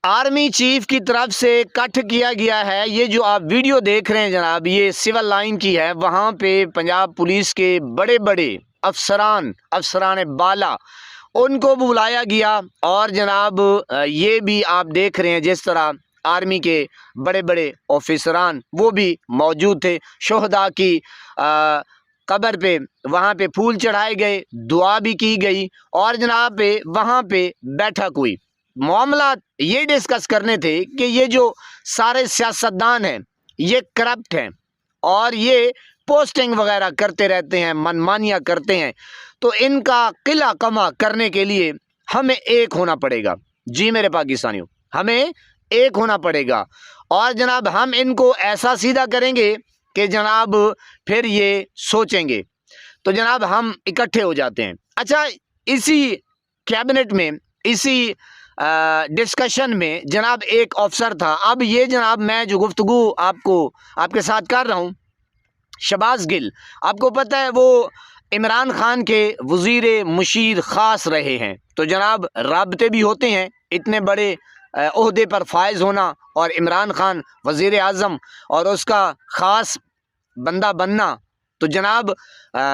Army chief کی طرف سے کٹ کیا گیا ہے۔ یہ جو آپ ویڈیو دیکھ رہے ہیں جناب، یہ سول لائن کی ہے۔ وہاں پہ پنجاب پولیس کے بڑے بڑے افسران بالا ان کو بلایا گیا، اور جناب یہ بھی آپ دیکھ رہے ہیں جس طرح آرمی کے بڑے بڑے آفیسران وہ بھی موجود تھے۔ شہداء کی قبر پہ وہاں پہ پھول چڑھائے گئے، دعا بھی کی گئی، اور جناب وہاں پہ بیٹھک ہوئی۔ معاملات یہ ڈسکس کرنے تھے کہ یہ جو سارے سیاستدان ہیں یہ کرپٹ ہیں اور یہ پوسٹنگ وغیرہ کرتے رہتے ہیں، منمانیاں کرتے ہیں، تو ان کا قلع کما کرنے کے لیے ہمیں ایک ہونا پڑے گا۔ جی میرے پاکستانیوں، ہمیں ایک ہونا پڑے گا، اور جناب ہم ان کو ایسا سیدھا کریں گے کہ جناب پھر یہ سوچیں گے، تو جناب ہم اکٹھے ہو جاتے ہیں۔ اچھا، اسی کیبنٹ میں، اسی ڈسکشن میں جناب ایک افسر تھا۔ اب یہ جناب میں جو گفتگو آپ کے ساتھ کر رہا ہوں، شہباز گل، آپ کو پتہ ہے وہ عمران خان کے وزیر مشیر خاص رہے ہیں، تو جناب رابطے بھی ہوتے ہیں، اتنے بڑے عہدے پر فائز ہونا اور عمران خان وزیر اعظم اور اس کا خاص بندہ بننا، تو جناب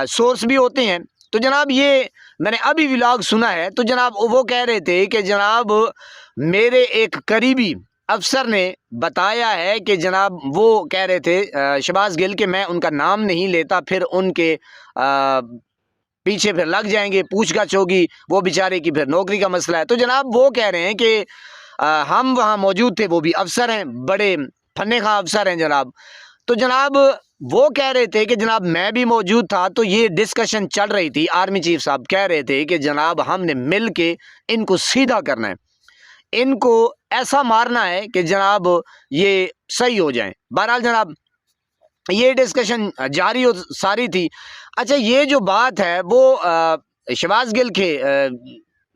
سورس بھی ہوتے ہیں۔ تو جناب یہ میں نے ابھی ولاگ سنا ہے، تو جناب وہ کہہ رہے تھے کہ جناب میرے ایک قریبی افسر نے بتایا ہے کہ جناب وہ کہہ رہے تھے شہباز گل کہ میں ان کا نام نہیں لیتا، پھر ان کے پیچھے پھر لگ جائیں گے، پوچھ گچھ ہوگی، وہ بیچارے کی پھر نوکری کا مسئلہ ہے۔ تو جناب وہ کہہ رہے ہیں کہ ہم وہاں موجود تھے، وہ بھی افسر ہیں، بڑے فن خواہ افسر ہیں جناب۔ تو جناب وہ کہہ رہے تھے کہ جناب میں بھی موجود تھا، تو یہ ڈسکشن چل رہی تھی۔ آرمی چیف صاحب کہہ رہے تھے کہ جناب ہم نے مل کے ان کو سیدھا کرنا ہے، ان کو ایسا مارنا ہے کہ جناب یہ صحیح ہو جائیں۔ بہرحال جناب یہ ڈسکشن جاری ساری تھی۔ اچھا، یہ جو بات ہے وہ شہباز گل کے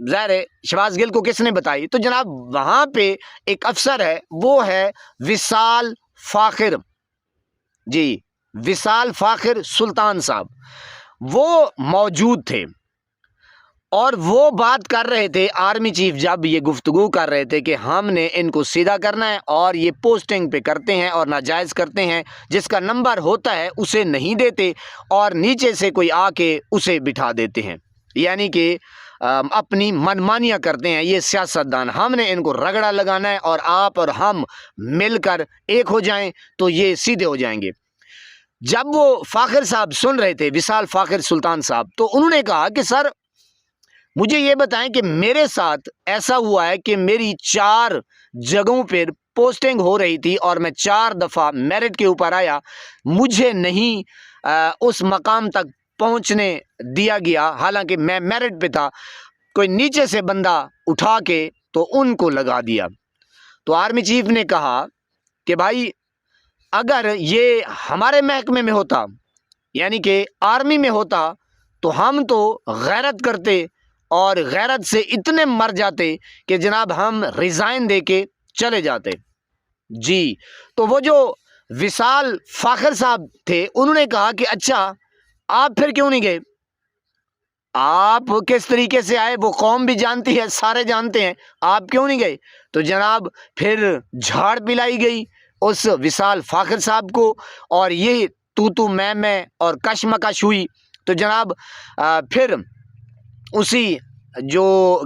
ظاہر ہے شہباز گل کو کس نے بتائی؟ تو جناب وہاں پہ ایک افسر ہے، وہ ہے وصال فاخر، جی وصال فاخر سلطان صاحب، وہ موجود تھے اور وہ بات کر رہے تھے۔ آرمی چیف جب یہ گفتگو کر رہے تھے کہ ہم نے ان کو سیدھا کرنا ہے اور یہ پوسٹنگ پہ کرتے ہیں اور ناجائز کرتے ہیں، جس کا نمبر ہوتا ہے اسے نہیں دیتے اور نیچے سے کوئی آ کے اسے بٹھا دیتے ہیں، یعنی کہ اپنی منمانیاں کرتے ہیں یہ سیاستدان۔ ہم نے ان کو رگڑا لگانا ہے اور آپ اور ہم مل کر ایک ہو جائیں تو یہ سیدھے ہو جائیں گے۔ جب وہ فاخر صاحب سن رہے تھے، وصال فاخر سلطان صاحب، تو انہوں نے کہا کہ سر مجھے یہ بتائیں کہ میرے ساتھ ایسا ہوا ہے کہ میری 4 جگہوں پر پوسٹنگ ہو رہی تھی اور میں 4 دفعہ میرٹ کے اوپر آیا، مجھے نہیں اس مقام تک پہنچنے دیا گیا، حالانکہ میں میرٹ پہ تھا، کوئی نیچے سے بندہ اٹھا کے تو ان کو لگا دیا۔ تو آرمی چیف نے کہا کہ بھائی اگر یہ ہمارے محکمے میں ہوتا، یعنی کہ آرمی میں ہوتا، تو ہم تو غیرت کرتے اور غیرت سے اتنے مر جاتے کہ جناب ہم ریزائن دے کے چلے جاتے۔ جی تو وہ جو وصال فاخر صاحب تھے، انہوں نے کہا کہ اچھا آپ پھر کیوں نہیں گئے؟ آپ کس طریقے سے آئے وہ قوم بھی جانتی ہے، سارے جانتے ہیں، آپ کیوں نہیں گئے؟ تو جناب پھر جھاڑ پلائی گئی اس وصال فاخر صاحب کو، اور یہ تو میں اور کشمکش ہوئی۔ تو جناب پھر اسی جو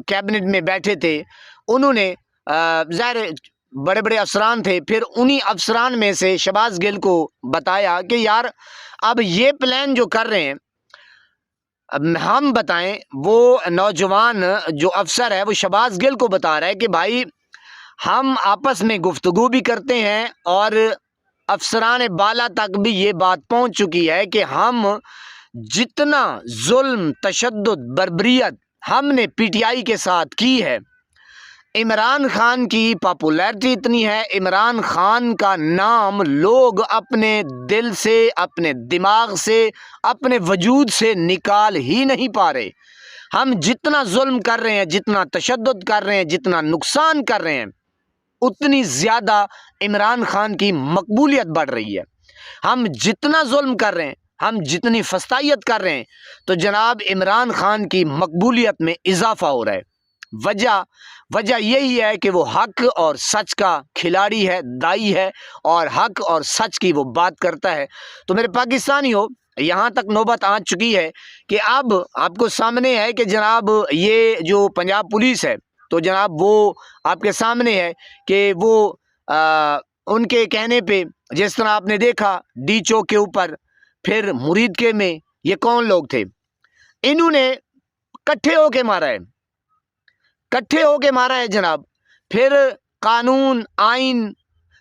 کیبنٹ میں بیٹھے تھے انہوں نے ظاہر بڑے بڑے افسران تھے، پھر انہی افسران میں سے شہباز گل کو بتایا کہ یار اب یہ پلان جو کر رہے ہیں ہم بتائیں۔ وہ نوجوان جو افسر ہے وہ شہباز گل کو بتا رہا ہے کہ بھائی ہم آپس میں گفتگو بھی کرتے ہیں اور افسران بالا تک بھی یہ بات پہنچ چکی ہے کہ ہم جتنا ظلم، تشدد، بربریت ہم نے پی ٹی آئی کے ساتھ کی ہے، عمران خان کی پاپولیرٹی اتنی ہے، عمران خان کا نام لوگ اپنے دل سے، اپنے دماغ سے، اپنے وجود سے نکال ہی نہیں پا رہے۔ ہم جتنا ظلم کر رہے ہیں، جتنا تشدد کر رہے ہیں، جتنا نقصان کر رہے ہیں، اتنی زیادہ عمران خان کی مقبولیت بڑھ رہی ہے۔ ہم جتنا ظلم کر رہے ہیں، ہم جتنی فسطائیت کر رہے ہیں، تو جناب عمران خان کی مقبولیت میں اضافہ ہو رہا ہے۔ وجہ یہی ہے کہ وہ حق اور سچ کا کھلاڑی ہے، دائی ہے، اور حق اور سچ کی وہ بات کرتا ہے۔ تو میرے پاکستانیوں، یہاں تک نوبت آ چکی ہے کہ اب آپ کو سامنے ہے کہ جناب یہ جو پنجاب پولیس ہے، تو جناب وہ آپ کے سامنے ہے کہ وہ ان کے کہنے پہ، جس طرح آپ نے دیکھا ڈی چوک کے اوپر، پھر مرید کے میں، یہ کون لوگ تھے؟ انہوں نے کٹھے ہو کے مارا ہے جناب۔ پھر قانون آئین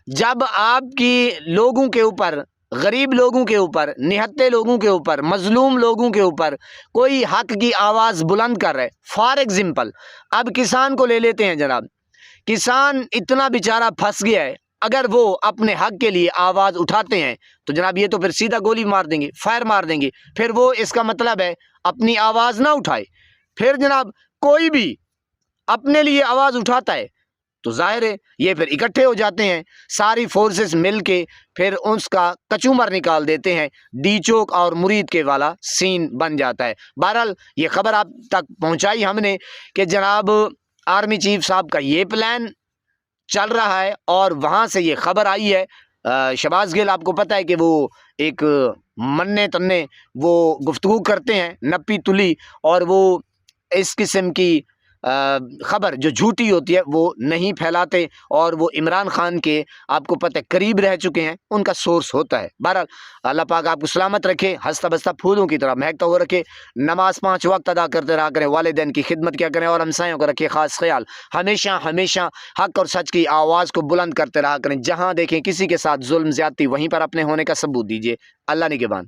جب آپ کی لوگوں کے اوپر، غریب لوگوں کے اوپر، نہتے لوگوں کے اوپر، مظلوم لوگوں کے اوپر کوئی حق کی آواز بلند کر رہے، فار ایگزامپل اب کسان کو لے لیتے ہیں جناب۔ کسان اتنا بیچارہ پھنس گیا ہے، اگر وہ اپنے حق کے لیے آواز اٹھاتے ہیں تو جناب یہ تو پھر سیدھا گولی مار دیں گے، فائر مار دیں گے۔ پھر وہ اس کا مطلب ہے اپنی آواز نہ اٹھائے۔ پھر جناب کوئی بھی اپنے لیے آواز اٹھاتا ہے تو ظاہر ہے یہ پھر اکٹھے ہو جاتے ہیں، ساری فورسز مل کے پھر اس کا کچومر نکال دیتے ہیں، ڈی چوک اور مرید کے والا سین بن جاتا ہے۔ بہرحال یہ خبر آپ تک پہنچائی ہم نے کہ جناب آرمی چیف صاحب کا یہ پلان چل رہا ہے، اور وہاں سے یہ خبر آئی ہے۔ شہباز گل آپ کو پتہ ہے کہ وہ ایک مننے تنے وہ گفتگو کرتے ہیں، نپی تلی، اور وہ اس قسم کی خبر جو جھوٹی ہوتی ہے وہ نہیں پھیلاتے، اور وہ عمران خان کے آپ کو پتہ ہے قریب رہ چکے ہیں، ان کا سورس ہوتا ہے۔ بہرحال اللہ پاک آپ کو سلامت رکھے، ہنستا بستا پھولوں کی طرح مہکتا ہوا رکھے، نماز 5 وقت ادا کرتے رہا کریں، والدین کی خدمت کیا کریں، اور ہمسایوں کا رکھے خاص خیال۔ ہمیشہ حق اور سچ کی آواز کو بلند کرتے رہا کریں، جہاں دیکھیں کسی کے ساتھ ظلم زیادتی، وہیں پر اپنے ہونے کا ثبوت دیجیے۔ اللہ نگہبان۔